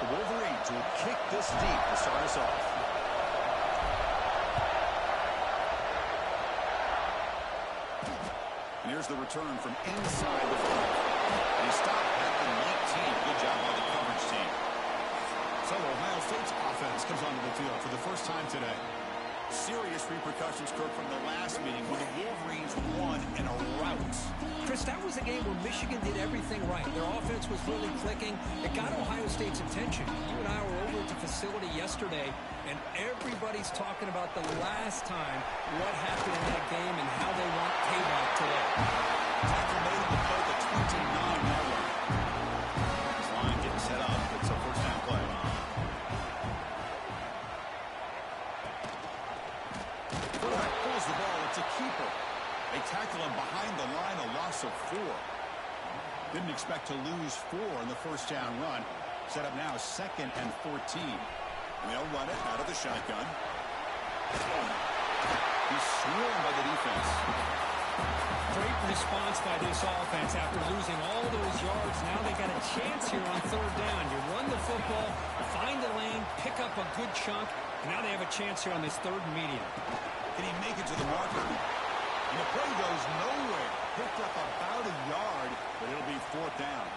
The Wolverines will kick this deep to start us off. And here's the return from inside the 5. And he stopped at the 19. Good job by the coverage team. So Ohio State's offense comes onto the field for the first time today. Serious repercussions, Kirk, from the last meeting when the Wolverines won in a rout. Chris, that was a game where Michigan did everything right. Their offense was really clicking. It got Ohio State's attention. You and I were over at the facility yesterday, and everybody's talking about the last time what happened in that game and how they want payback today. Tackle made in the play at the 29-yard line. This line getting set up. It's a first down play. Quarterback pulls the ball. It's a keeper. They tackle him behind the line, a loss of 4. Didn't expect to lose 4 in the first down run. Set up now 2nd and 14. They'll run it out of the shotgun. He's swarmed by the defense. Great response by this offense after losing all those yards. Now they got a chance here on 3rd down. You run the football, find the lane, pick up a good chunk, and now they have a chance here on this 3rd and medium. Can he make it to the marker? And the play goes nowhere. Picked up about a yard, but it'll be 4th down.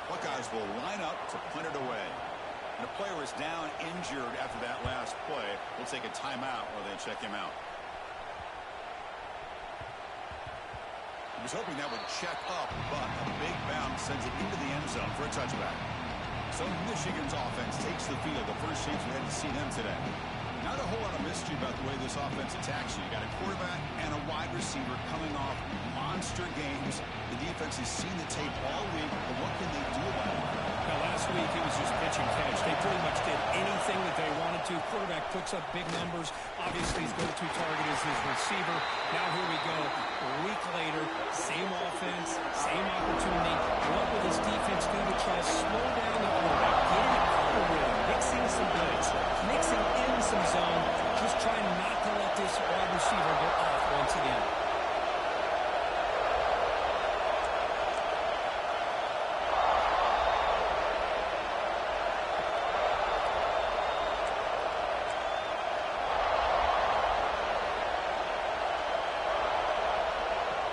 Buckeyes will line up to punt it away. And a player is down injured after that last play. We'll take a timeout while they check him out. He was hoping that would check up, but a big bounce sends it into the end zone for a touchback. So Michigan's offense takes the field. The first chance we had to see them today. Not a whole lot of mystery about the way this offense attacks you. You got a quarterback and a wide receiver coming off monster games. The defense has seen the tape all week, but what can they do about it? Now, last week, it was just pitch and catch. They pretty much did anything that they wanted to. Quarterback puts up big numbers. Obviously, his go-to target is his receiver. Now, here we go. A week later, same offense, same opportunity. What will this defense do to try to slow down the quarterback? Get it out of the rhythm, mixing some blitz, mixing in some zone, just trying not to let this wide receiver get off once again.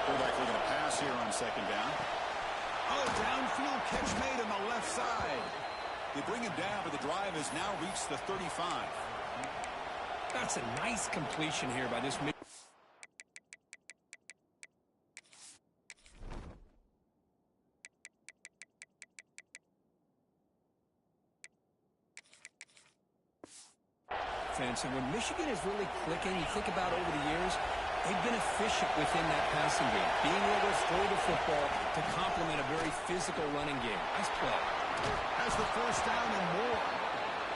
Quarterback looking to pass here on 2nd down. Oh, downfield catch made on the left side. They bring him down, but the drive has now reached the 35. That's a nice completion here by this mid. And when Michigan is really clicking, you think about over the years, they've been efficient within that passing game, being able to throw the football to complement a very physical running game. Nice play. Has the first down and more.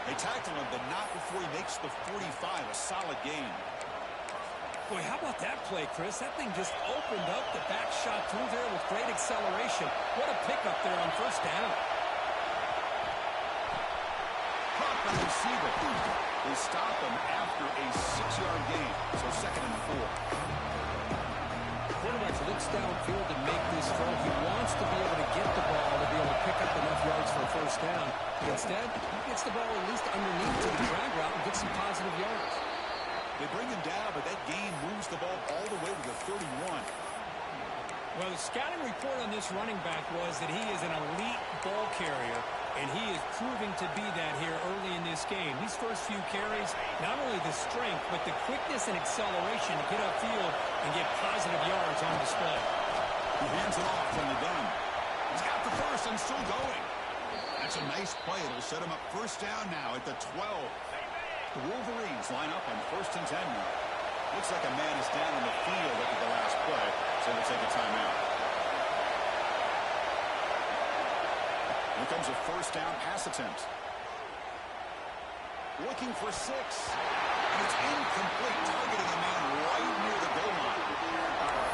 They tackle him, but not before he makes the 45. A solid gain. Boy, how about that play, Chris? That thing just opened up the back shot through there with great acceleration. What a pickup there on 1st down. Caught by the receiver. They stop him after a 6-yard gain, so 2nd and 4. Quarterback looks downfield to make this throw. He wants to be able to get the ball to be able to pick up enough yards for a 1st down. But instead, he gets the ball at least underneath to the drag route and gets some positive yards. They bring him down, but that gain moves the ball all the way to the 31. Well, the scouting report on this running back was that he is an elite ball carrier, and he is proving to be that here early in this game. These first few carries, not only the strength, but the quickness and acceleration to get upfield and get positive yards on display. He hands it off from the gun. He's got the first and still going. That's a nice play. It'll set him up 1st down now at the 12. The Wolverines line up on 1st and 10 now. Looks like a man is down on the field after the last play, so we'll take a timeout. Here comes a 1st down pass attempt. Looking for 6. And it's incomplete, targeting a man right near the goal line.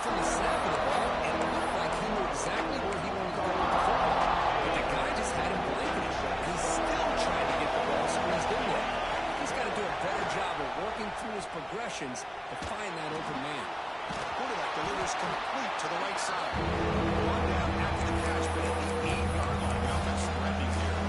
From the snap of the ball, it looked like he knew exactly where he wanted to go with the football. But the guy just had him blanketed. He's still trying to get the ball squeezed in there. He's got to do a better job of working through his progressions to find that open man. Quarterback delivers complete to the right side. One down after the catch, but at the 8-yard line. The offense threatening here.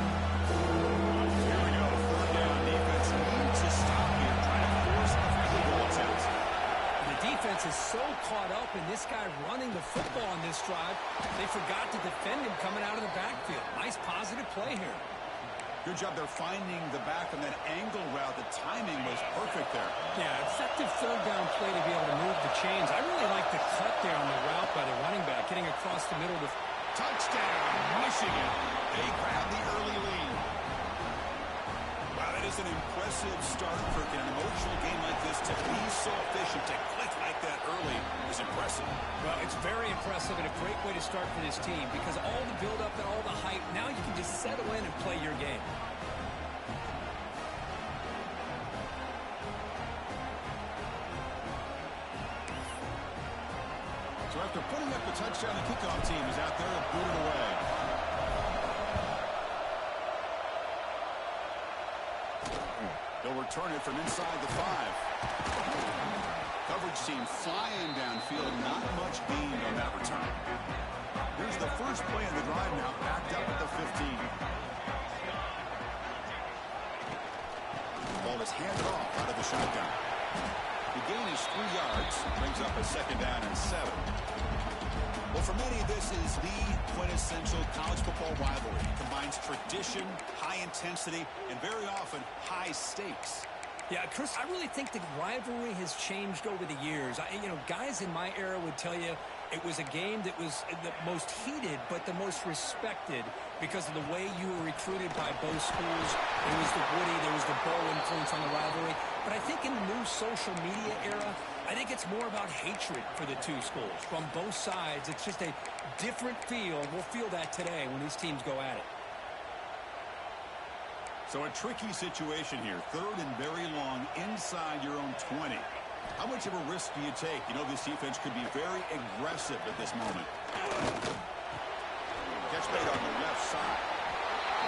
defense is so caught up in this guy running the football on this drive, they forgot to defend him coming out of the backfield. Nice positive play here. Good job there finding the back on that angle route. The timing was perfect there. Yeah, effective third down play to be able to move the chains. I really like the cut there on the route by the running back, getting across the middle to touchdown, Michigan. They grab the early lead. Wow, that is an impressive start for an emotional game like this. To be so efficient, to click like that early is impressive. Well, it's very impressive and a great way to start for this team because all the build-up and all the hype, now you can just settle in and play your game. So after putting up the touchdown, the kickoff team is out there to boot it away. They'll return it from inside the 5. Coverage team flying downfield. Not much gained on that return. Here's the first play of the drive now, backed up at the 15. The ball is handed off out of the shotgun. The gain is 3 yards, brings up a 2nd down and 7. Well, for many, this is the quintessential college football rivalry. It combines tradition, high intensity, and very often high stakes. Yeah, Chris, I really think the rivalry has changed over the years. Guys in my era would tell you it was a game that was the most heated but the most respected because of the way you were recruited by both schools. There was the Woody, there was the Bo influence on the rivalry. But I think in the new social media era, I think it's more about hatred for the two schools. From both sides, it's just a different feel. We'll feel that today when these teams go at it. So a tricky situation here. 3rd and very long inside your own 20. How much of a risk do you take? You know this defense could be very aggressive at this moment. Catch made on the left side.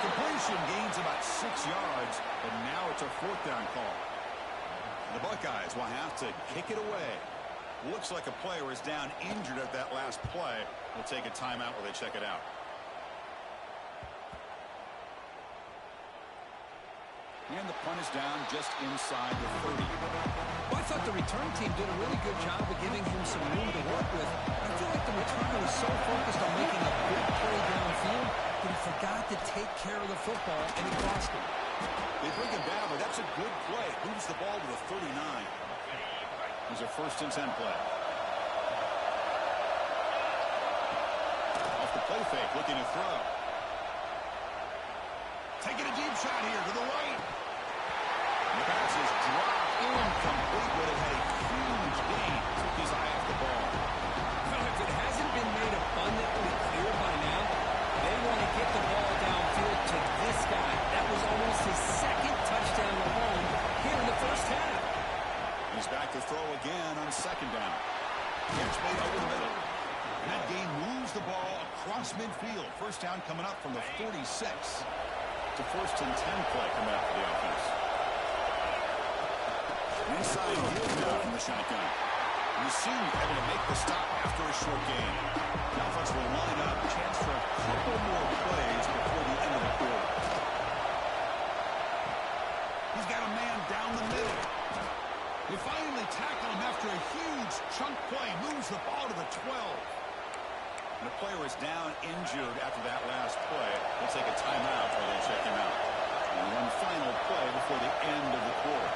Completion gains about 6 yards, but now it's a 4th down call. The Buckeyes will have to kick it away. Looks like a player is down injured at that last play. We'll take a timeout while they check it out. And the punt is down just inside the 30. Well, I thought the return team did a really good job of giving him some room to work with. I feel like the returner was so focused on making a big play downfield that he forgot to take care of the football, and he lost it. They bring him down, but that's a good play. Moves the ball to the 39. Here's a 1st and 10 play. Off the play fake, looking to throw. Taking a deep shot here to the right. The pass is dropped incomplete, but it had a huge gain. Took his eye off the ball. Well, if it hasn't been made abundantly clear by now, they want to get the ball downfield to this guy. That was almost his 2nd touchdown alone here in the first half. He's back to throw again on 2nd down. Catch made over the middle. And that gain moves the ball across midfield. First down coming up from the 46. It's a 1st and 10 play coming out for the offense. Inside field now from the shotgun. And the senior able to make the stop after a short gain. The offense will line up. Chance for a couple more plays before the end of the quarter. He's got a man down the middle. They finally tackle him after a huge chunk play. Moves the ball to the 12. And the player is down injured after that last play. We'll take a timeout while they check him out. And one final play before the end of the quarter.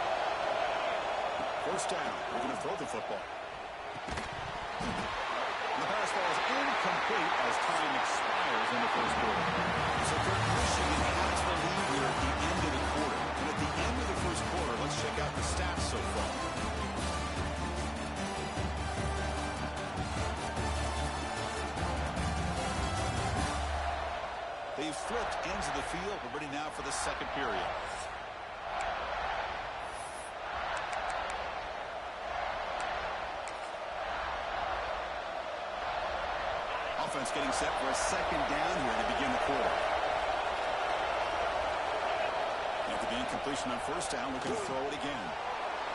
First down. We're going to throw the football. And the pass falls incomplete as time expires in the first quarter. So Michigan has the lead here at the end of the quarter. And at the end of the first quarter, let's check out the stats so far. They've flipped ends of the field. We're ready now for the 2nd period. Offense getting set for a 2nd down here to begin the quarter. After the incompletion on 1st down, looking to throw it again.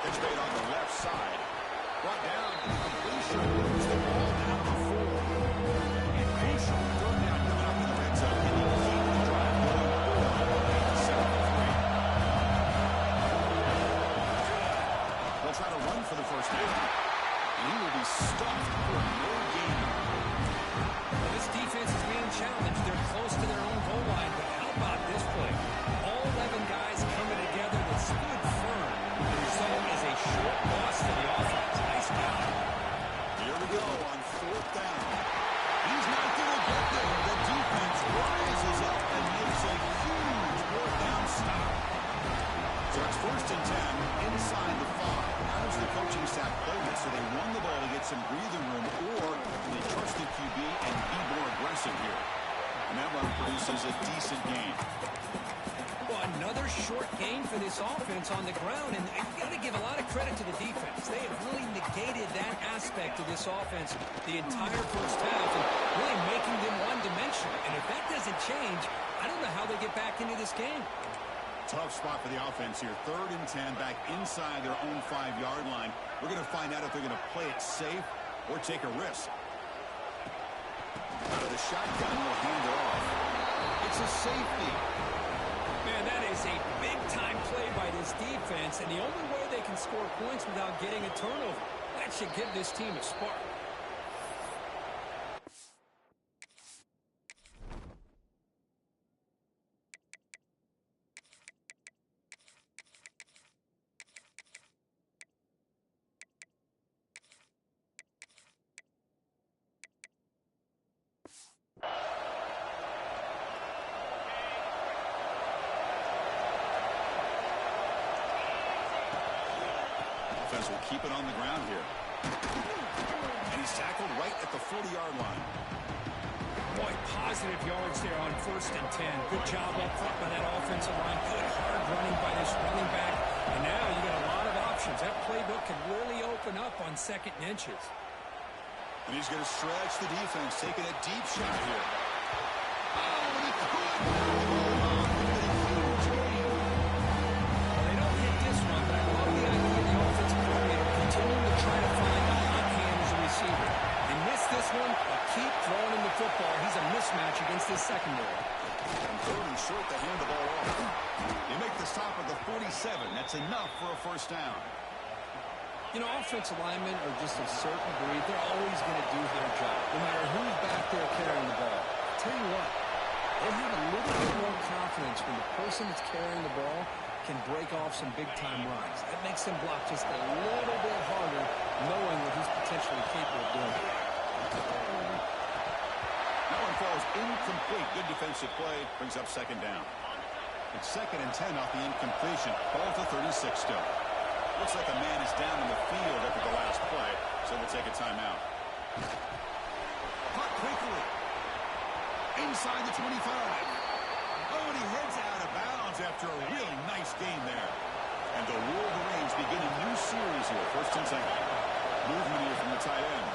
Pitch made on the left side. Brought down to the completion. Moves the ball down to 4. And crucial 3rd down coming up in the red zone. Can he keep the drive going? 7-3. They'll try to run for the 1st down. And stuffed for no gain. Well, this defense is being challenged. They're close to their own goal line, but how about this play? All 11 guys coming together that stood firm. The result is a short loss for the offense. Nice job. Here we go on fourth down. He's not going to get there. The defense rises up and makes a huge fourth down stop. So it's first and 10 inside the 5. How does the coaching staff play this? So they run the ball to get some breathing room, or they trust the QB and be more aggressive here. And that run produces a decent gain. Well, another short gain for this offense on the ground, and you've got to give a lot of credit to the defense. They have really negated that aspect of this offense the entire first half and really making them one-dimensional. And if that doesn't change, I don't know how they get back into this game. Tough spot for the offense here. Third and 10 back inside their own 5-yard line. We're going to find out if they're going to play it safe or take a risk. Out of the shotgun, will hand it off. It's a safety. Man, that is a big-time play by this defense, and the only way they can score points without getting a turnover. That should give this team a spark. Will keep it on the ground here. And he's tackled right at the 40-yard line. Boy, positive yards there on first and 10. Good job up front by that offensive line. Good hard running by this running back. And now you got a lot of options. That playbook can really open up on second and inches. And he's going to stretch the defense, taking a deep shot here. Oh, and he could. They don't hit this one, but I love the idea of the offensive coordinator continuing to try to find a hot hand as a receiver. They miss this one, but keep throwing him the football. He's a mismatch against this secondary. And third and short to hand the ball off. They make the stop at the 47. That's enough for a first down. You know, offensive linemen are just a certain breed. They're always going to do their job, no matter who's back there carrying the ball. I'll tell you what, they have a little bit more confidence when the person that's carrying the ball can break off some big-time runs. That makes them block just a little bit harder, knowing what he's potentially capable of doing. That one falls incomplete. Good defensive play. Brings up second down. It's second and 10 off the incompletion. Ball to 36 still. Looks like a man is down in the field after the last play, so we'll take a timeout. Caught quickly. Inside the 25. Oh, and he heads out of bounds after a really nice game there. And the Wolverines begin a new series here. First and 10. Movement here from the tight end.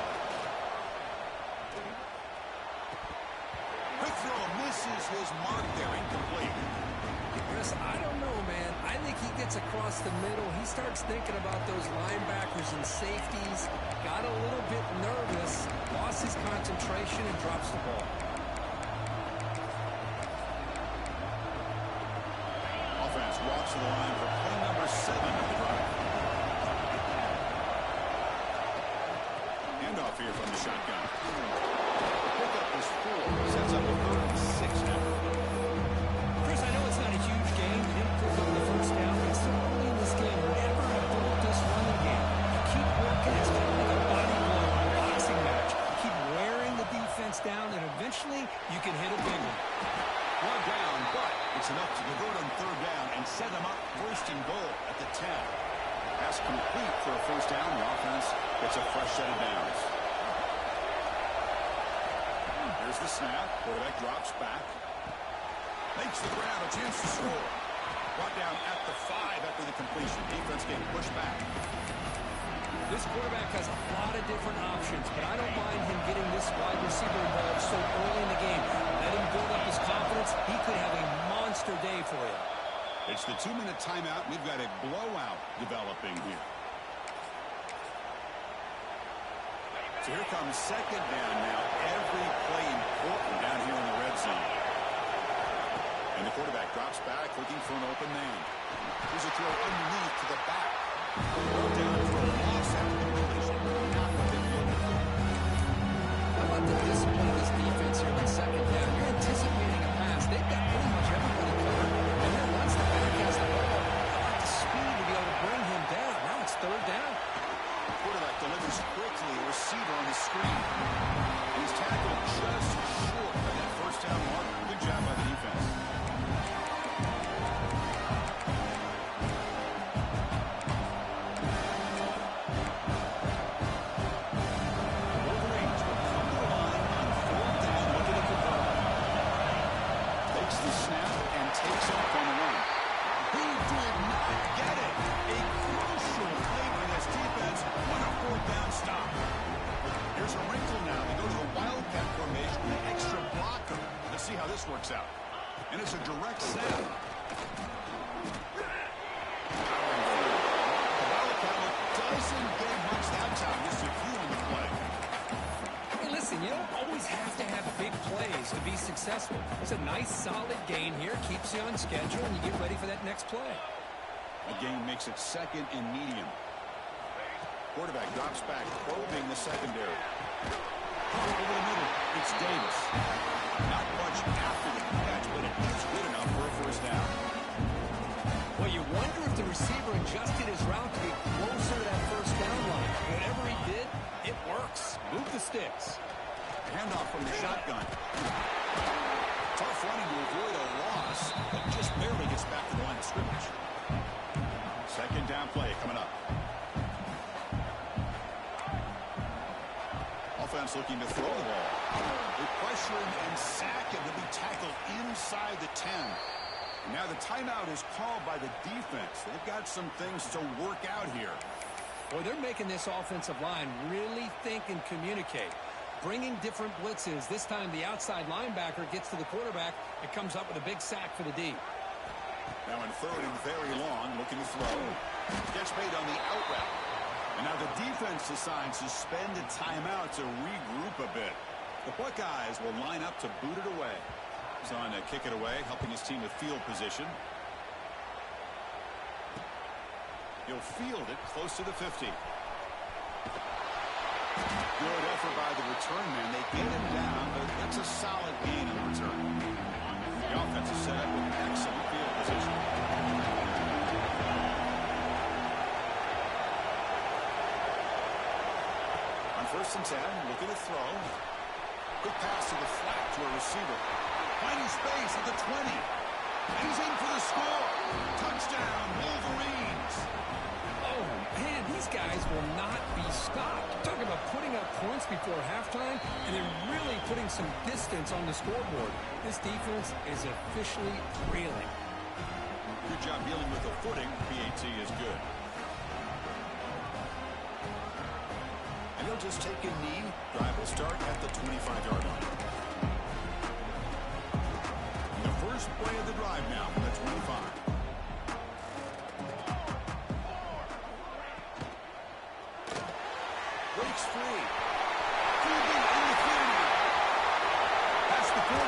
Quick throw misses his mark there. Incomplete. Chris, I don't know, man. I think he gets across the middle. He starts thinking about those linebackers and safeties. Got a little bit nervous. Lost his concentration and drops the ball. Offense walks to the line for play number 7 of the drive. Handoff here from the shotgun. The pickup is 4. Sets up a 3rd and 6 now. Chris, I know it's not a huge game. They didn't pick up the first down. It's so early in this game. Never abort this running game. You keep working. It's kind of like a body blow, a boxing match. You keep wearing the defense down, and eventually you can hit a big one. One down, but it's enough to convert on 3rd down and set them up first and goal at the 10. Pass complete for a first down. The offense gets a fresh set of downs. Here's the snap. Quarterback drops back. Makes the grab, a chance to score. Brought down at the 5 after the completion. Defense getting pushed back. This quarterback has a lot of different options, but I don't mind him getting this wide receiver involved so early in the game. Let him build up his confidence. He could have a monster day for you. It's the 2-minute timeout. We've got a blowout developing here. So here comes second down now. Every play important down here in the red zone. And the quarterback drops back, looking for an open man. Here's a throw underneath to the back. Down for a loss after the completion. Not what they There's a wrinkle now. They go to the wildcat formation with an extra blocker. Let's see how this works out. And it's a direct snap. The wildcat doesn't get much that time. Just a few on the play. Hey, listen, you don't always have to have big plays to be successful. It's a nice, solid gain here. Keeps you on schedule, and you get ready for that next play. The gain makes it 2nd and medium. Quarterback drops back, probing the secondary. Over the middle, it's Davis. Not much after the catch, but it is good enough for a first down. Well, you wonder if the receiver adjusted his route to get closer to that first down line. Whatever he did, it works. Move the sticks. Handoff from the shotgun. Tough running to avoid a loss, but just barely gets back to the line of scrimmage. 2nd down play coming up. Offense looking to throw the ball. They pressure him and sack him to be tackled inside the 10. And now the timeout is called by the defense. They've got some things to work out here. Boy, they're making this offensive line really think and communicate. Bringing different blitzes. This time the outside linebacker gets to the quarterback and comes up with a big sack for the D. Now in 3rd and very long, looking to throw. Gets made on the out route. And now the defense decides to spend a timeout to regroup a bit. The Buckeyes will line up to boot it away. He's on to kick it away, helping his team with field position. He'll field it close to the 50. Good effort by the return man. They get him down, but that's a solid gain in return. The offense is set up with excellent field position. On 1st and 10, looking to throw. Quick pass to the flat to a receiver. Finding space at the 20. And he's in for the score. Touchdown, Wolverines. Oh, man, these guys will not be stopped. Talk about putting up points before halftime, and then really putting some distance on the scoreboard. This defense is officially reeling. Good job dealing with the footing. PAT is good. And he'll just take a knee. Drive will start at the 25-yard line. The first play of the drive now from the 25. Breaks free. QB in the 30. That's the 40.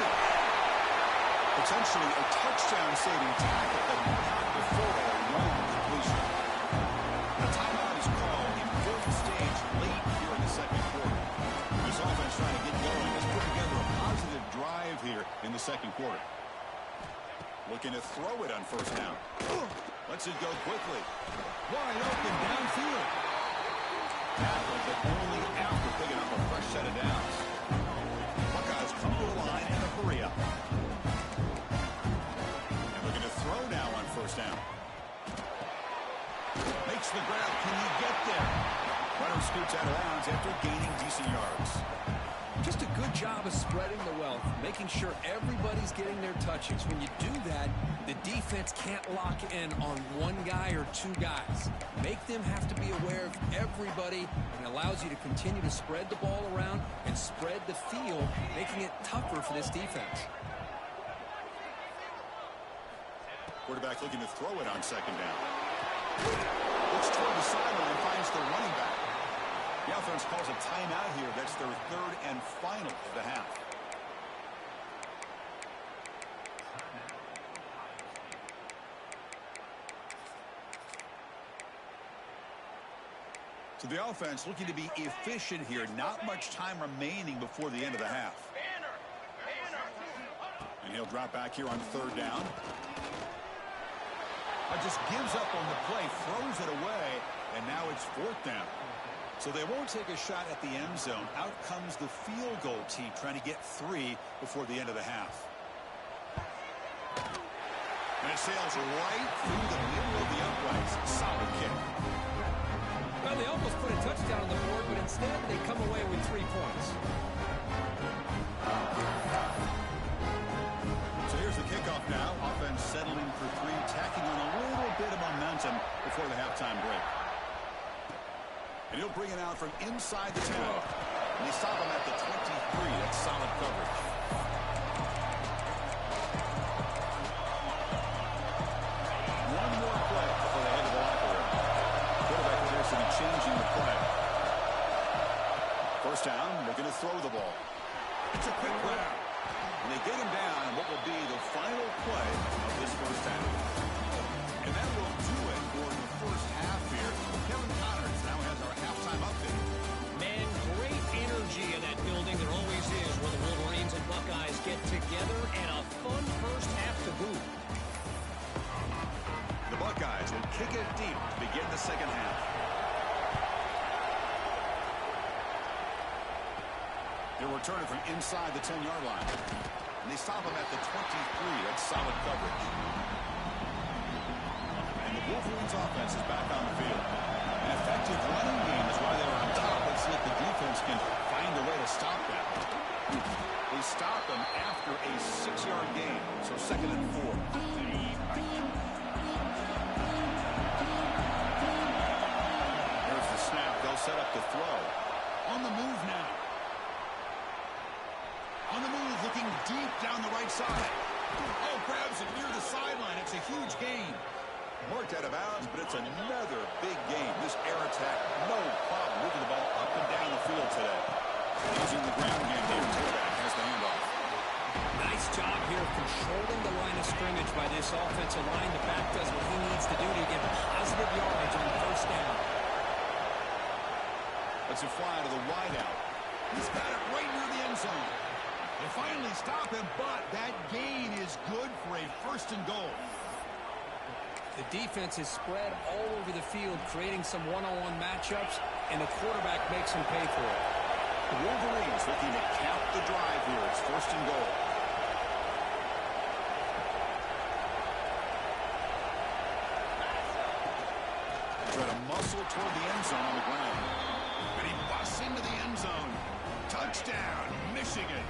Potentially a touchdown-saving tackle, but not before a long completion. The timeout is called in 4th stage late here in the 2nd quarter. This offense trying to get going has put together a positive drive here in the 2nd quarter. Looking to throw it on 1st down. Lets it go quickly. Wide open downfield. Tackled, but only after picking up a fresh set of downs. Buckeyes come to the line in a hurry up. And looking to throw now on 1st down. Makes the grab. Can he get there? Runner scoots out of bounds after gaining decent yards. Just a good job of spreading the wealth, making sure everybody's getting their touches. When you do that, the defense can't lock in on one guy or two guys. Make them have to be aware of everybody, and allows you to continue to spread the ball around and spread the field, making it tougher for this defense. Quarterback looking to throw it on 2nd down. Looks toward the sideline and finds the running back. The offense calls a timeout here. That's their 3rd and final of the half. So the offense looking to be efficient here. Not much time remaining before the end of the half. And he'll drop back here on 3rd down. Just gives up on the play, throws it away, and now it's 4th down. So they won't take a shot at the end zone. Out comes the field goal team trying to get 3 before the end of the half. And it sails right through the middle of the uprights. Solid kick. Well, they almost put a touchdown on the board, but instead they come away with 3 points. So here's the kickoff now. Offense settling for 3, tacking on a little bit of momentum before the halftime break. And he'll bring it out from inside the 10. And they First down, they're going to throw the ball. It's a quick grab. And they get him down in what will be the final play of this first half. And that will do it for the first half here. Kevin Connors now has our halftime update. Man, great energy in that building. There always is where the Wolverines and Buckeyes get together, and a fun first half to boot. The Buckeyes will kick it deep to begin the second half. They're returning from inside the 10-yard line. And they stop him at the 23. That's solid coverage. And the Wolverines offense is back on the field. An effective running game is why they were on top. Let's see if the defense can find a way to stop that. They stop him after a 6-yard gain. So 2nd and 4. There's the snap. They'll set up the throw. On the move now. On the move, looking deep down the right side. Oh, grabs it near the sideline. It's a huge gain. Marked out of bounds, but it's another big game. This air attack, no problem moving the ball up and down the field today. Using the ground game here. Quarterback has the handoff. Nice job here of controlling the line of scrimmage by this offensive line. The back does what he needs to do to get positive yards on first down. Let's it fly to the wideout. He's got it right near the end zone. They finally stop him, but that gain is good for a 1st and goal. The defense is spread all over the field, creating some one-on-one matchups, and the quarterback makes them pay for it. The Wolverines looking to cap the drive here. It's 1st and goal. Try to muscle toward the end zone on the ground. And he busts into the end zone. Touchdown, Michigan.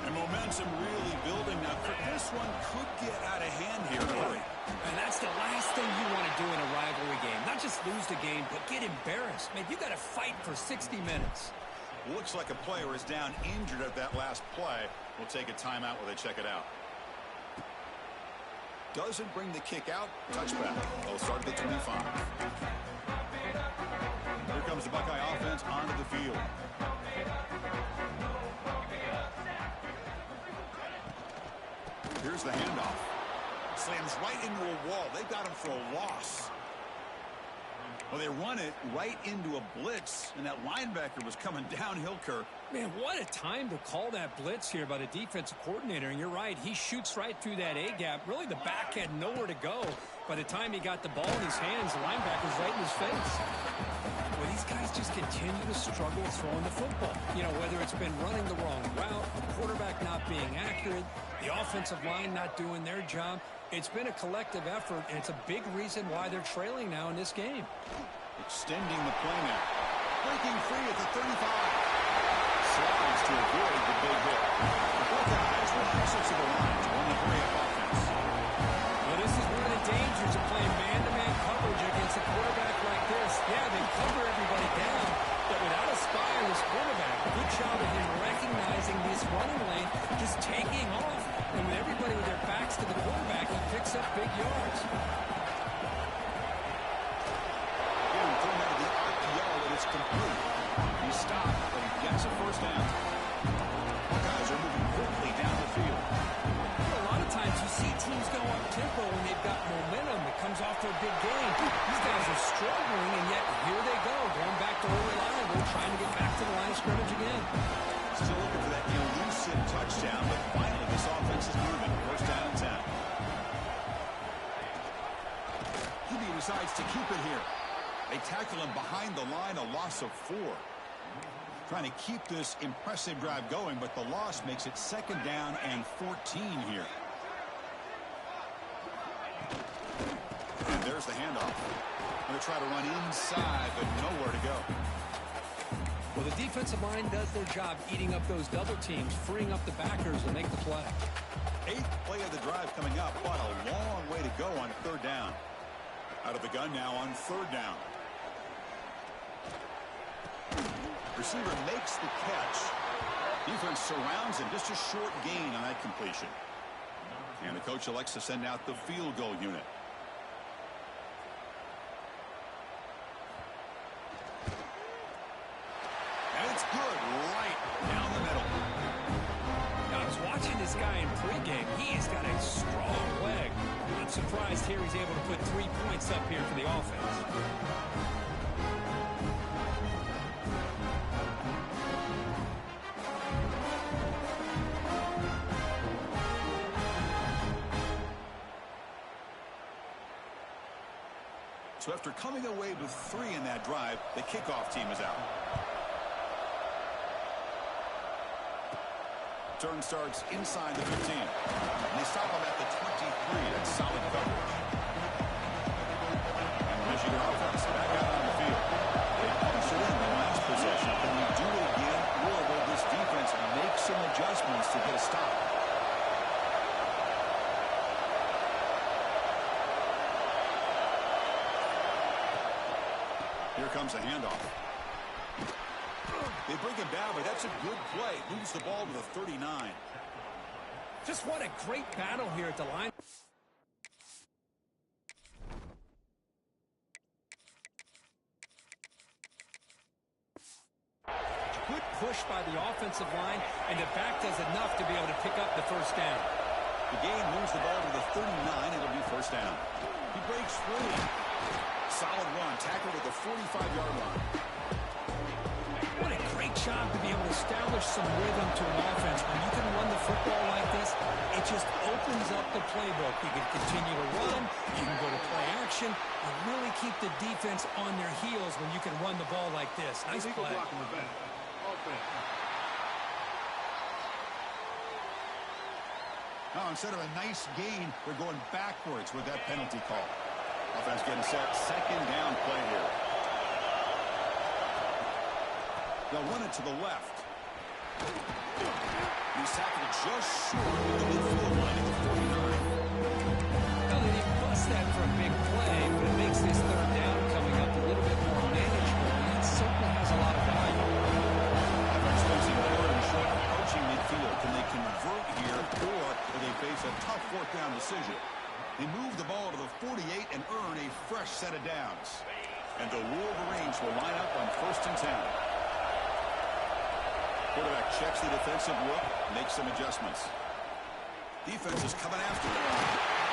And momentum really building now. This one could get out of hand here in a hurry. And that's the last thing you want to do in a rivalry game. Not just lose the game, but get embarrassed. Man, you got to fight for 60 minutes. Looks like a player is down injured at that last play. We'll take a timeout while they check it out. Doesn't bring the kick out. Touchback. They'll start at the 25. Here comes the Buckeye offense onto the field. Here's the handoff. Slams right into a wall. They got him for a loss. Well, they run it right into a blitz, and that linebacker was coming downhill, Kirk. Man, what a time to call that blitz here by the defensive coordinator. And you're right, he shoots right through that A-gap. Really, the back had nowhere to go. By the time he got the ball in his hands, the linebacker's right in his face. Well, these guys just continue to struggle throwing the football. You know, whether it's been running the wrong route, the quarterback not being accurate, the offensive line not doing their job. It's been a collective effort, and it's a big reason why they're trailing now in this game. Extending the play now. Breaking free at the 35. Slides to avoid the big hit. The Buckeyes will exit to the line to run the hurry-up offense. Well, this is one of the dangers of playing man-to-man coverage against a quarterback like this. Yeah, they cover everybody down, but without a spy on this quarterback, good job of him recognizing this running lane, just taking off, and with everybody with their backs to the quarterback, he picks up big yards. Getting thrown out of the RPO, and it's complete. He stopped, but he gets a first down. Buckeyes are moving quickly down the field. A lot of times you see teams go up tempo when they've got momentum that comes off their big game. These guys are struggling, and yet here they go, going back to where reliable, trying to get back to the line of scrimmage again. Still looking for that elusive touchdown, but finally this offense is moving. First down and 10. QB decides to keep it here. They tackle him behind the line, a loss of 4. Trying to keep this impressive drive going, but the loss makes it 2nd down and 14 here. And there's the handoff. Going to try to run inside, but nowhere to go. Well, the defensive line does their job eating up those double teams, freeing up the backers to make the play. 8th play of the drive coming up, but a long way to go on 3rd down. Out of the gun now on 3rd down. Receiver makes the catch. Defense surrounds him. Just a short gain on that completion. And the coach elects to send out the field goal unit. And good right down the middle. Now, I was watching this guy in pregame. He's got a strong leg. I'm surprised here he's able to put 3 points up here for the offense. So after coming away with 3 in that drive, the kickoff team is out. Turn starts inside the 15. And they stop him at the 23. That's solid coverage. And the Michigan offense back out on the field. They punched it in the last possession. Can we do it again, or will this defense make some adjustments to get a stop? Here comes a handoff. They bring him down, but that's a good play. Moves the ball to the 39. Just what a great battle here at the line. Good push by the offensive line, and the back does enough to be able to pick up the first down. The game moves the ball to the 39. It'll be first down. He breaks free. Solid run, tackled at the 45-yard line. What a great job to be able to establish some rhythm to an offense. When you can run the football like this, it just opens up the playbook. You can continue to run, you can go to play action, and really keep the defense on their heels when you can run the ball like this. Nice play. Now, instead of a nice gain, they're going backwards with that penalty call. Offense getting set. Second down play here. They'll run it to the left. He's tackled just short of the midfield line at the 49. Well, they didn't bust that for a big play, but it makes this third down coming up a little bit more manageable, and it certainly has a lot of value. Offense facing third and short, approaching midfield. Can they convert here, or will they face a tough fourth down decision? They move the ball to the 48 and earn a fresh set of downs. And the Wolverines will line up on 1st and 10. Quarterback checks the defensive look, makes some adjustments. Defense is coming after him.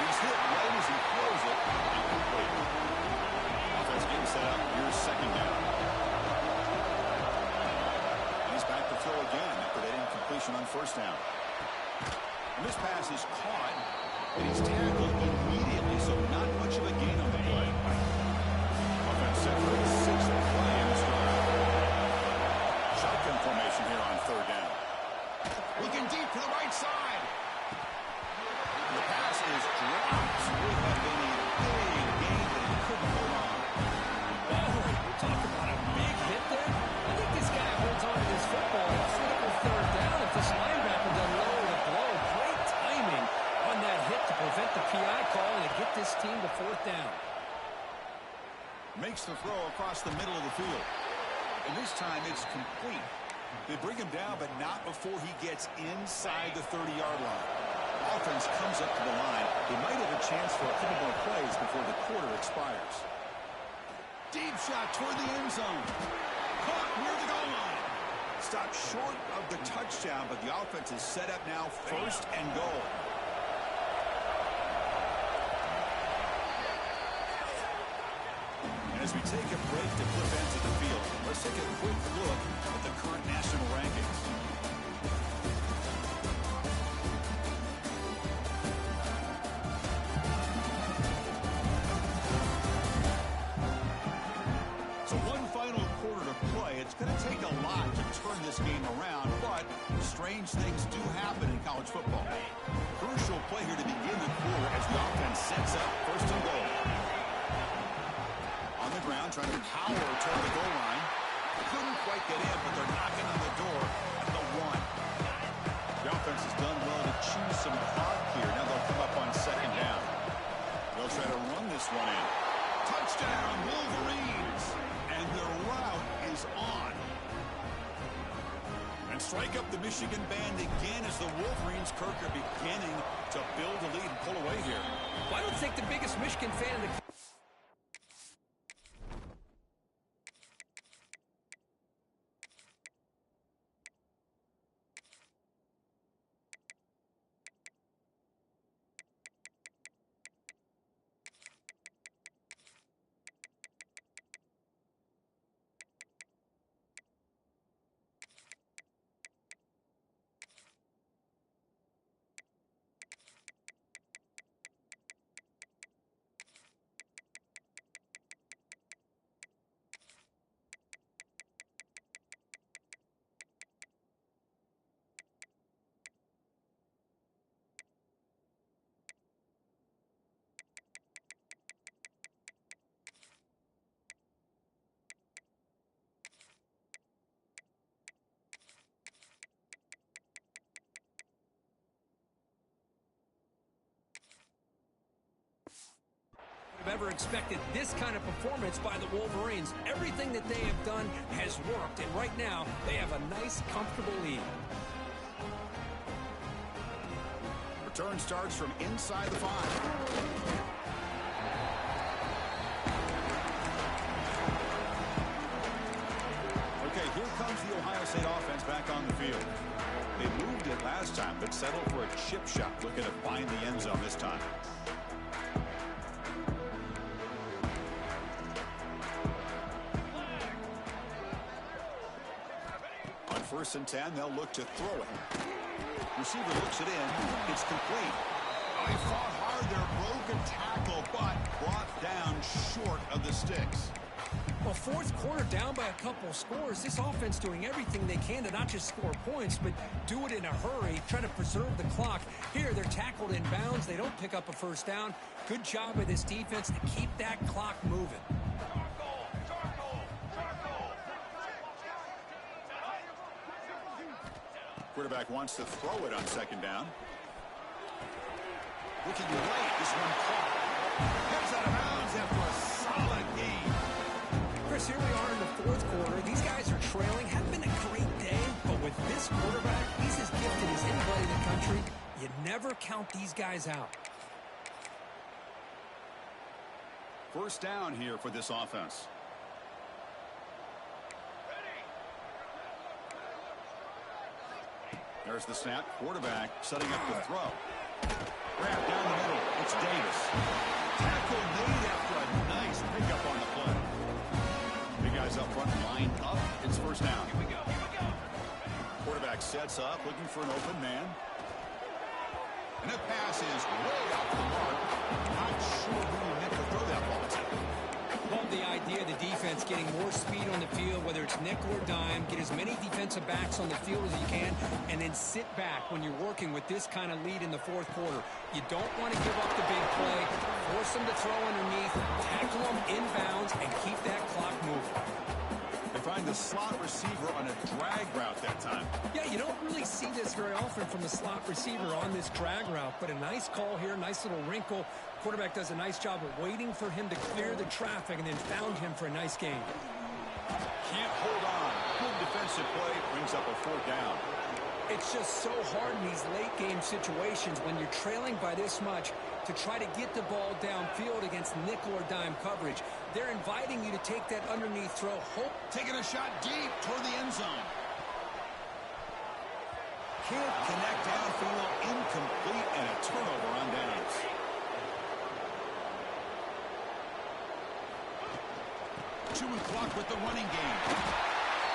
He's hit right as he throws it. Incomplete. Offense getting set up. Here's second down. He's back to throw again after that incompletion on first down. And this pass is caught, and he's tackled immediately, so not much of a gain on the play. Offense set for his 6th play in this drive. Shotgun formation here on third down. Looking deep to the right side. The pass is dropped. Would have been a big gain, but he couldn't hold on. Oh, talk about a big hit there. I think this guy holds on to this football. He'll set up a third down if this linebacker doesn't lower the blow. Great timing on that hit to prevent the PI call and to get this team to fourth down. Makes the throw across the middle of the field. And this time it's complete. They bring him down, but not before he gets inside the 30-yard line. Offense comes up to the line. They might have a chance for a couple more plays before the quarter expires. Deep shot toward the end zone. Caught near the goal line. Stopped short of the touchdown, but the offense is set up now, 1st and goal. And as we take a break to flip ends of the field, let's take a quick look at the current national rankings. So one final quarter to play. It's going to take a lot to turn this game around, but strange things do happen in college football. Crucial play here to begin the quarter as the offense sets up 1st and goal. On the ground, trying to power toward the goal line. Couldn't quite get in, but they're knocking on the door at the 1. The offense has done well to choose some clock here. Now they'll come up on 2nd down. They'll try to run this one in. Touchdown, Wolverines! And their route is on. And strike up the Michigan band again as the Wolverines, Kirk, are beginning to build a lead and pull away here. Well, I don't think the biggest Michigan fan in the never expected this kind of performance by the Wolverines. Everything that they have done has worked, and right now they have a nice, comfortable lead. Return starts from inside the 5. Okay, here comes the Ohio State offense back on the field. They moved it last time, but settled for a chip shot, looking to find the end zone this time. On 1st and 10, they'll look to throw it. Receiver looks it in. It's complete. They fought hard there, broken tackle, but brought down short of the sticks. Well, fourth quarter down by a couple scores. This offense doing everything they can to not just score points, but do it in a hurry, try to preserve the clock. Here, they're tackled in bounds. They don't pick up a first down. Good job by this defense to keep that clock moving. Quarterback wants to throw it on 2nd down. Looking right, this one caught. Heads out of bounds after a solid game. Chris, here we are in the 4th quarter. These guys are trailing. Hadn't been a great day, but with this quarterback, he's as gifted as anybody in the country. You never count these guys out. 1st down here for this offense. There's the snap. Quarterback setting up the throw. Grab down the middle. It's Davis. Tackle made after a nice pickup on the play. Big guys up front line up. It's 1st down. Here we go. Quarterback sets up, looking for an open man. And that pass is way off the mark. Not sure who he meant to throw that ball to. Love the idea of the defense getting more speed on the field, whether it's nickel or dime, get as many defensive backs on the field as you can, and then sit back when you're working with this kind of lead in the 4th quarter. You don't want to give up the big play, force them to throw underneath, tackle them inbounds, and keep that clock moving. They find the slot receiver on a drag route that time. Yeah, you don't really see this very often from the slot receiver on this drag route, but a nice call here, nice little wrinkle. Quarterback does a nice job of waiting for him to clear the traffic and then found him for a nice gain. Can't hold on. Good defensive play brings up a 4th down. It's just so hard in these late game situations when you're trailing by this much to try to get the ball downfield against nickel or dime coverage. They're inviting you to take that underneath throw. Taking a shot deep toward the end zone. Can't connect downfield. Incomplete and a turnover on downs. Chewing clock with the running game.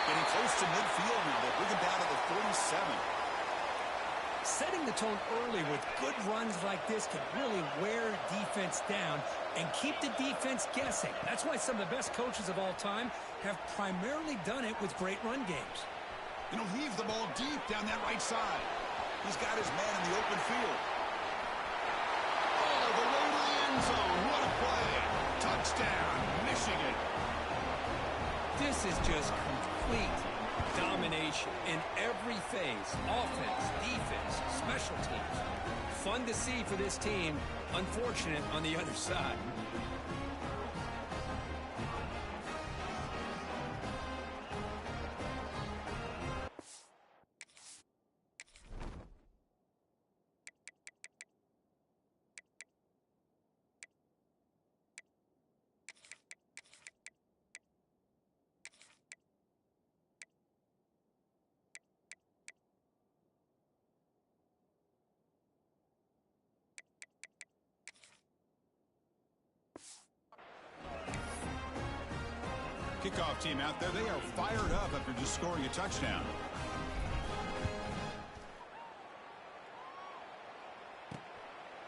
Getting close to midfield now. They bring him down to the 47. Setting the tone early with good runs like this can really wear defense down and keep the defense guessing. That's why some of the best coaches of all time have primarily done it with great run games. And he'll heave the ball deep down that right side. He's got his man in the open field. Oh, the way to the end zone. What a play. Touchdown, Michigan. This is just complete domination in every phase. Offense, defense, special teams. Fun to see for this team. Unfortunate on the other side. Kickoff team out there. They are fired up after just scoring a touchdown.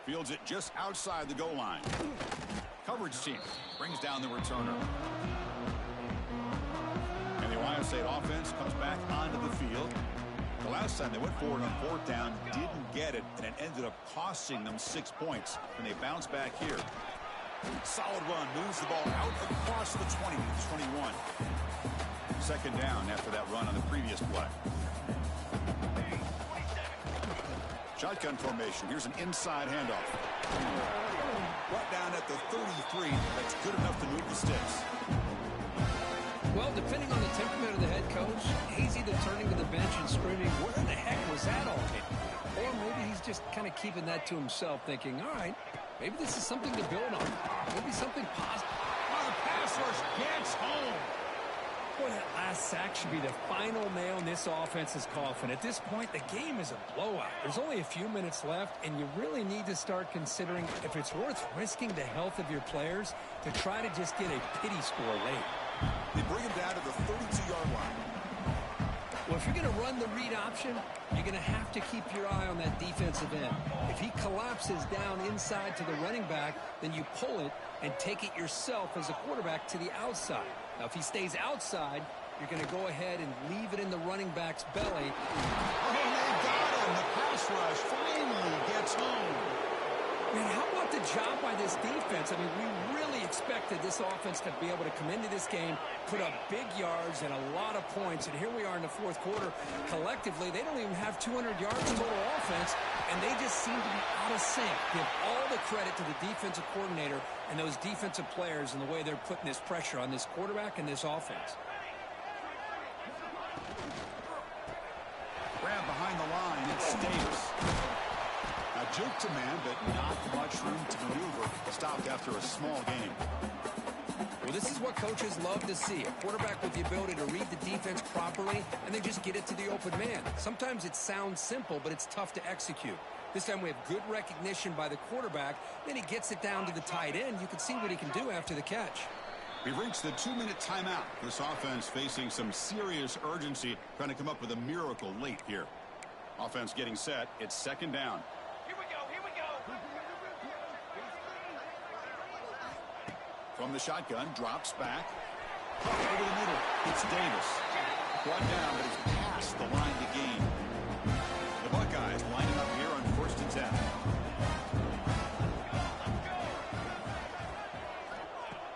Fields it just outside the goal line. Coverage team brings down the returner. And the Ohio State offense comes back onto the field. The last time they went forward on 4th down, didn't get it, and it ended up costing them 6 points. And they bounce back here. Solid run, moves the ball out across the 20 to the 21. 2nd down after that run on the previous play. Shotgun formation. Here's an inside handoff. Brought down at at the 33. That's good enough to move the sticks. Well, depending on the temperament of the head coach, he's either turning to the bench and screaming, where the heck was that all day? Or maybe he's just kind of keeping that to himself, thinking, all right, maybe this is something to build on. Maybe something positive. Oh, the pass rush gets home. Boy, that last sack should be the final nail in this offense's coffin. At this point, the game is a blowout. There's only a few minutes left, and you really need to start considering if it's worth risking the health of your players to try to just get a pity score late. They bring him down to the 32-yard line. Well, if you're going to run the read option, you're going to have to keep your eye on that defensive end. If he collapses down inside to the running back, then you pull it and take it yourself as a quarterback to the outside. Now, if he stays outside, you're going to go ahead and leave it in the running back's belly. Oh, they got him. The pass rush finally gets home. Man, how about the job by this defense? I mean, we really expected this offense to be able to come into this game, put up big yards and a lot of points, and here we are in the fourth quarter. Collectively, they don't even have 200 yards total offense, and they just seem to be out of sync. Give all the credit to the defensive coordinator and those defensive players and the way they're putting this pressure on this quarterback and this offense. Grab behind the line, it's Davis. A juke to man, but not much room to maneuver. Stopped after a small game. Well, this is what coaches love to see. A quarterback with the ability to read the defense properly and then just get it to the open man. Sometimes it sounds simple, but it's tough to execute. This time we have good recognition by the quarterback. Then he gets it down to the tight end. You can see what he can do after the catch. We've reached the 2-minute timeout. This offense facing some serious urgency, trying to come up with a miracle late here. Offense getting set. It's second down. Here we go. From the shotgun, drops back. Over the middle, it's Davis. Brought down, but he's past the line to gain. The Buckeyes lining up here on 1st and 10.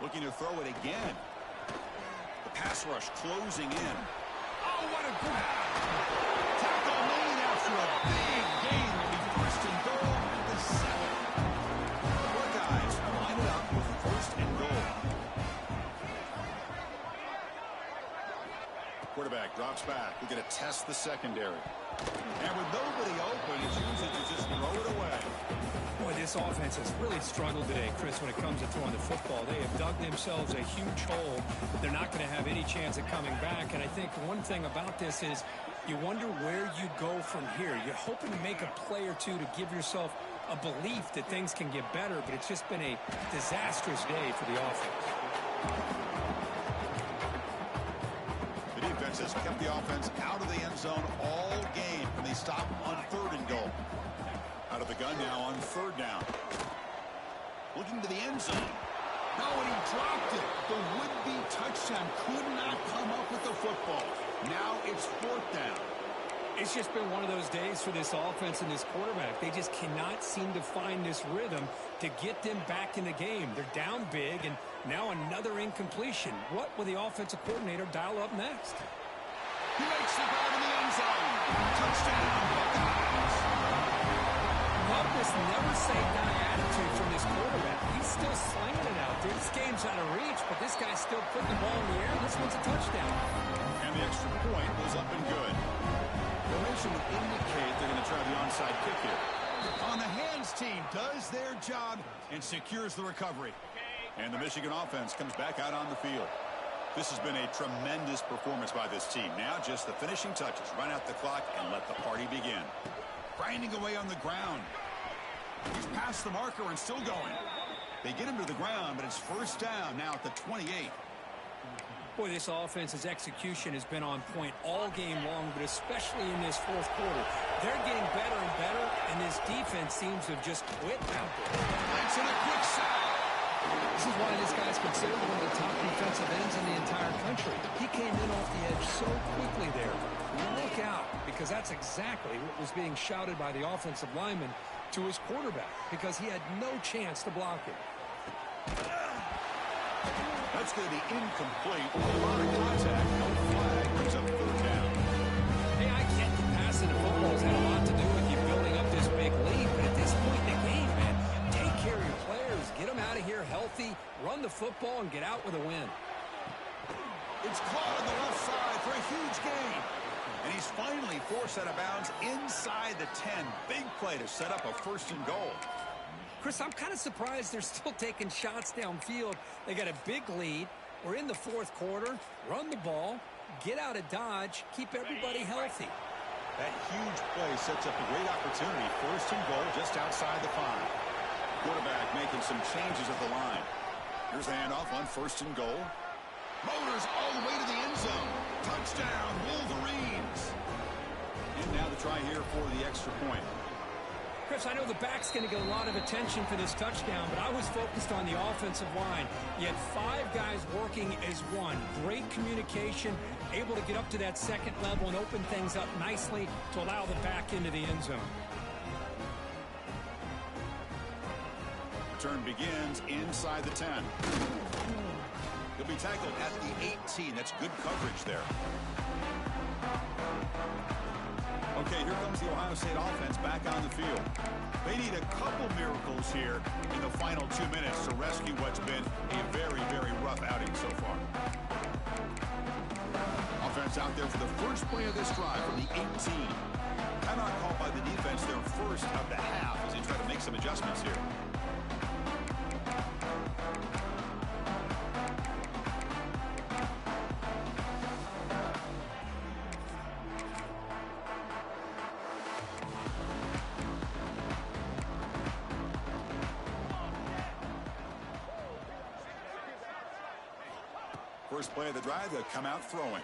Looking to throw it again. The pass rush closing in. Oh, what a grab. Tackle made after a big gain. Will be 1st and goal at the 7. The Buckeyes line it up with 1st and goal. Quarterback drops back. We're going to test the secondary. And with nobody open, he chooses to just throw it away. Boy, this offense has really struggled today, Chris, when it comes to throwing the football. They have dug themselves a huge hole. They're not going to have any chance of coming back. And I think one thing about this is you wonder where you go from here. You're hoping to make a play or two to give yourself a belief that things can get better, but it's just been a disastrous day for the offense. The defense has kept the offense out of the end zone all game, and they stop on 3rd and goal. Out of the gun now on 3rd down. Looking to the end zone. No, and he dropped it. The would-be touchdown could not come up with the football. Now it's 4th down. It's just been one of those days for this offense and this quarterback. They just cannot seem to find this rhythm to get them back in the game. They're down big, and now another incompletion. What will the offensive coordinator dial up next? He makes the grab in the end zone. Touchdown, Buckeyes. Love this never-say-die attitude from this quarterback. He's still slinging it out there. This game's out of reach, but this guy's still putting the ball in the air. This one's a touchdown. And the extra point was up and good. Formation would indicate they're going to try the onside kick here. On the hands team does their job and secures the recovery. And the Michigan offense comes back out on the field. This has been a tremendous performance by this team. Now just the finishing touches. Run out the clock and let the party begin. Grinding away on the ground. He's past the marker and still going. They get him to the ground, but it's 1st down now at the 28. Boy, this offense's execution has been on point all game long, but especially in this fourth quarter. They're getting better and better, and this defense seems to have just quit out there. That's in a quick sack. This is why this guy's considered one of the top defensive ends in the entire country. He came in off the edge so quickly there. Look out, because that's exactly what was being shouted by the offensive lineman to his quarterback, because he had no chance to block it. That's going to be incomplete. A lot of contact. No flag. Brings up 3rd down. Hey, I get the passing the football has had a lot to do with you building up this big lead, but at this point in the game, man, take care of your players. Get them out of here football and get out with a win. It's caught on the left side for a huge gain. And he's finally forced out of bounds inside the 10. Big play to set up a 1st and goal. Chris, I'm kind of surprised they're still taking shots downfield. They got a big lead. We're in the 4th quarter. Run the ball. Get out of Dodge. Keep everybody healthy. That huge play sets up a great opportunity. 1st and goal just outside the 5. Quarterback making some changes at the line. Here's a handoff on 1st and goal. Motors all the way to the end zone. Touchdown, Wolverines. And now the try here for the extra point. Chris, I know the back's going to get a lot of attention for this touchdown, but I was focused on the offensive line. You had 5 guys working as one. Great communication, able to get up to that 2nd level and open things up nicely to allow the back into the end zone. Return begins inside the 10. He'll be tackled at the 18. That's good coverage there. Okay, here comes the Ohio State offense back on the field. They need a couple miracles here in the final 2 minutes to rescue what's been a very, very rough outing so far. Offense out there for the first play of this drive from the 18. Timeout called by the defense, their first of the half, as they try to make some adjustments here. First play of the drive, they'll come out throwing.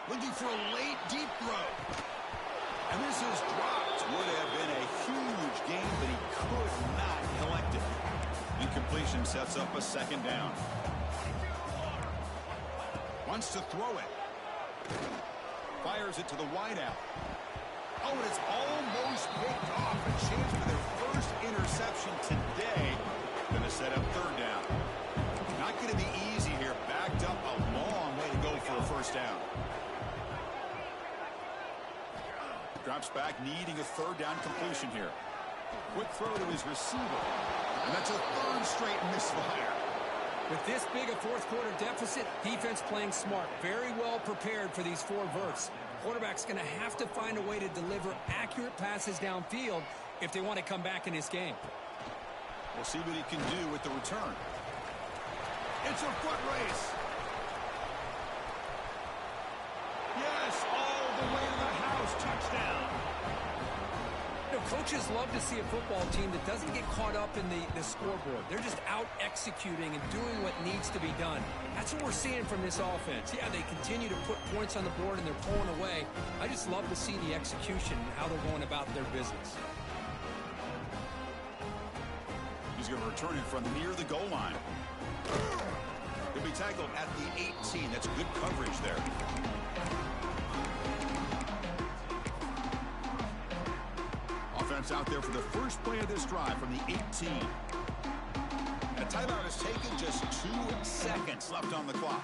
Looking for a late, deep throw. And this is dropped. Would have been a huge gain, but he could not collect it. Incompletion sets up a 2nd down. Wants to throw it. Fires it to the wideout. Oh, and it's almost picked off. A chance for their first interception today. Going to set up 3rd down. Not going to be easy here. Backed up a long way to go for a 1st down. Drops back, needing a 3rd down completion here. Quick throw to his receiver. And that's a 3rd straight misfire. With this big a 4th quarter deficit, defense playing smart. Very well prepared for these 4 verts. Quarterback's going to have to find a way to deliver accurate passes downfield if they want to come back in this game. We'll see what he can do with the return. It's a foot race. Yes, all the way to the house. Touchdown. You know, coaches love to see a football team that doesn't get caught up in the scoreboard. They're just out executing and doing what needs to be done. That's what we're seeing from this offense. Yeah, they continue to put points on the board and they're pulling away. I just love to see the execution and how they're going about their business. He's going to return it from near the goal line. He'll be tackled at the 18. That's good coverage there. Offense out there for the first play of this drive from the 18. A timeout is taken, just 2 seconds left on the clock.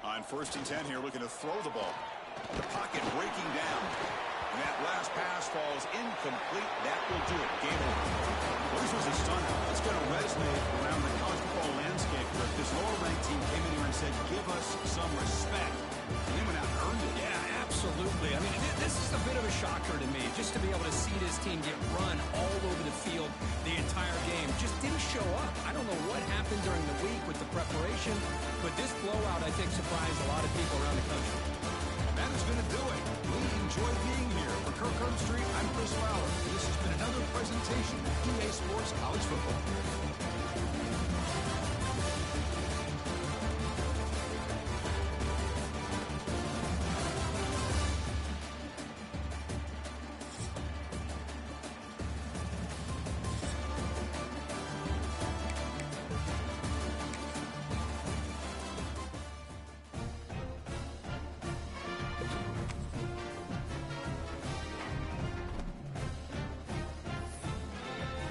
On 1st and 10 here, looking to throw the ball. The pocket breaking down. And that last pass falls incomplete. That will do it. Game over. Well, this was a stunner. It's going to resonate around the college football landscape. But this lower-ranked team came in here and said, give us some respect. And they went out and earned it. Yeah, absolutely. I mean, this is a bit of a shocker to me, just to be able to see this team get run all over the field the entire game. Just didn't show up. I don't know what happened during the week with the preparation, but this blowout, I think, surprised a lot of people around the country. That is going to do it. We enjoyed being here. For Kirk Herbstreit, I'm Chris Fowler. This has been another presentation of EA Sports College Football.